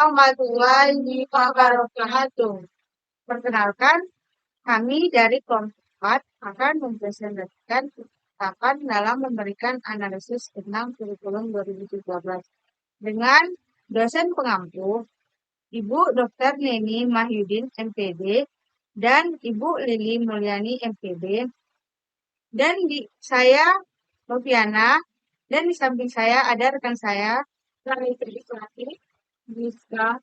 warahmatullahi wabarakatuh. Perkenalkan, kami dari kelompok 4 akan mempresentasikan penerapan dalam memberikan analisis tentang kurikulum 2013 dengan dosen pengampu, Ibu Dr. Neni Mahyudin, MPD, dan Ibu Lili Mulyani, MPD, dan saya, Noviana, dan di samping saya ada rekan saya, Rizka.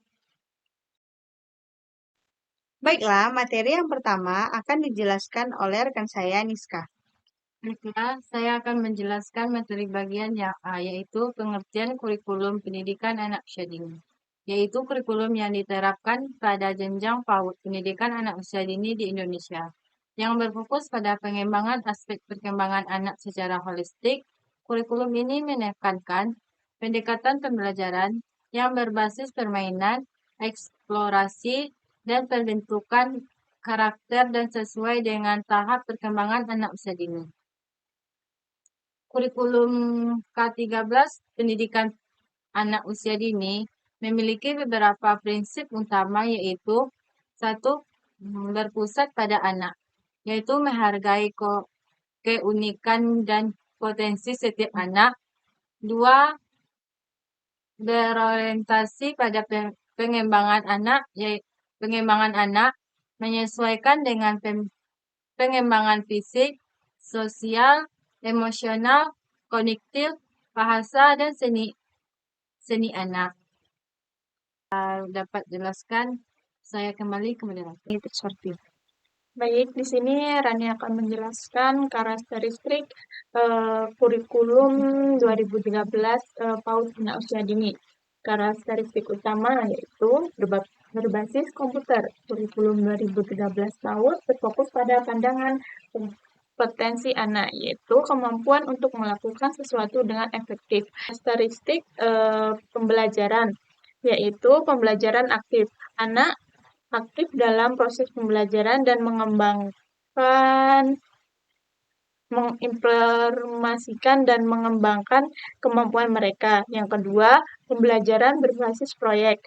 Baiklah, materi yang pertama akan dijelaskan oleh rekan saya, Niska. Baiklah, saya akan menjelaskan materi bagian yang A, yaitu pengertian kurikulum pendidikan anak usia dini, yaitu kurikulum yang diterapkan pada jenjang PAUD pendidikan anak usia dini di Indonesia, yang berfokus pada pengembangan aspek perkembangan anak secara holistik. Kurikulum ini menekankan pendekatan pembelajaran yang berbasis permainan, eksplorasi, dan pembentukan karakter dan sesuai dengan tahap perkembangan anak usia dini. Kurikulum K13 Pendidikan Anak Usia Dini memiliki beberapa prinsip utama, yaitu 1. Berpusat pada anak, yaitu menghargai keunikan dan potensi setiap anak. 2. Berorientasi pada pengembangan anak, menyesuaikan dengan pengembangan fisik, sosial, emosional, kognitif, bahasa, dan seni anak. Dapat jelaskan, saya kembali ke moderator. Seperti Baik, di sini Rani akan menjelaskan karakteristik kurikulum 2013 PAUD anak usia dini. Karakteristik utama yaitu berbasis komputer. Kurikulum 2013 PAUD berfokus pada pandangan potensi anak, yaitu kemampuan untuk melakukan sesuatu dengan efektif. Karakteristik pembelajaran, yaitu pembelajaran aktif. Anak aktif dalam proses pembelajaran dan menginformasikan dan mengembangkan kemampuan mereka. Yang kedua, pembelajaran berbasis proyek.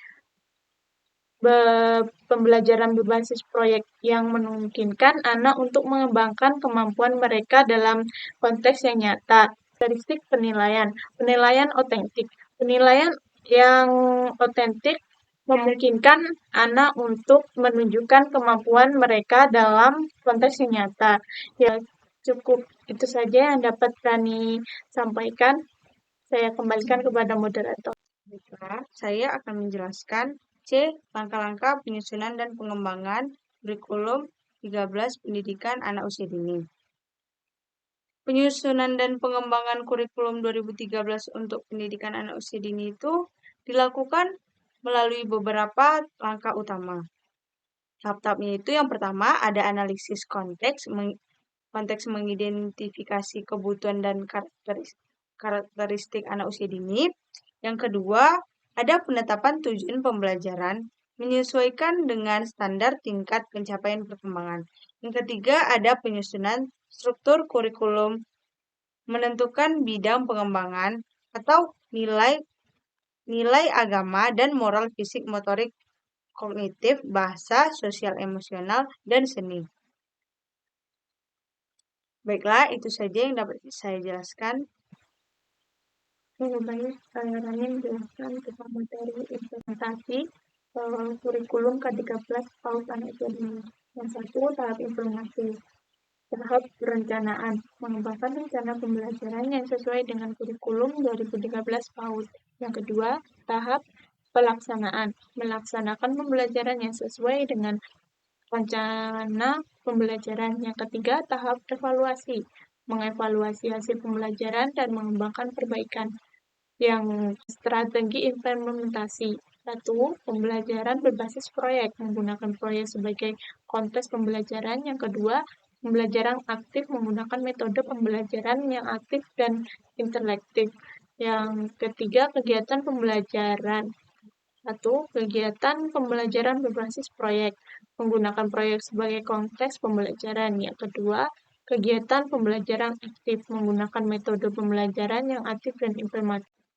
Pembelajaran berbasis proyek yang memungkinkan anak untuk mengembangkan kemampuan mereka dalam konteks yang nyata. Karakteristik penilaian. Penilaian otentik. Penilaian yang otentik memungkinkan anak untuk menunjukkan kemampuan mereka dalam konteks yang nyata. Ya, cukup itu saja yang dapat Rani sampaikan. Saya kembalikan kepada moderator. Saya akan menjelaskan C. Langkah-langkah penyusunan dan pengembangan kurikulum 13 pendidikan anak usia dini. Penyusunan dan pengembangan kurikulum 2013 untuk pendidikan anak usia dini itu dilakukan melalui beberapa langkah utama. Tahap-tahapnya itu yang pertama ada analisis konteks mengidentifikasi kebutuhan dan karakteristik anak usia dini. Yang kedua, ada penetapan tujuan pembelajaran menyesuaikan dengan standar tingkat pencapaian perkembangan. Yang ketiga, ada penyusunan struktur kurikulum menentukan bidang pengembangan atau nilai agama dan moral fisik motorik kognitif, bahasa, sosial emosional, dan seni. Baiklah, itu saja yang dapat saya jelaskan. Baik, saya Rani menjelaskan tentang materi implementasi kurikulum K13 PAUD anak usia dini. Yang satu, tahap implementasi. Tahap perencanaan, mengembangkan rencana pembelajaran yang sesuai dengan kurikulum 2013 PAUD. Yang kedua, tahap pelaksanaan, melaksanakan pembelajaran yang sesuai dengan rencana pembelajaran. Yang ketiga, tahap evaluasi, mengevaluasi hasil pembelajaran dan mengembangkan perbaikan. Yang strategi implementasi. 1. Pembelajaran berbasis proyek, menggunakan proyek sebagai konteks pembelajaran. Yang kedua, pembelajaran aktif menggunakan metode pembelajaran yang aktif dan interaktif. Yang ketiga, kegiatan pembelajaran. 1. Kegiatan pembelajaran berbasis proyek, menggunakan proyek sebagai konteks pembelajaran. Yang kedua, kegiatan pembelajaran aktif, menggunakan metode pembelajaran yang aktif dan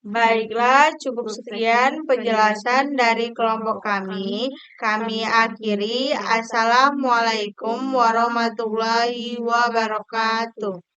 Baiklah, cukup sekian penjelasan dari kelompok kami. Kami akhiri. Assalamualaikum warahmatullahi wabarakatuh.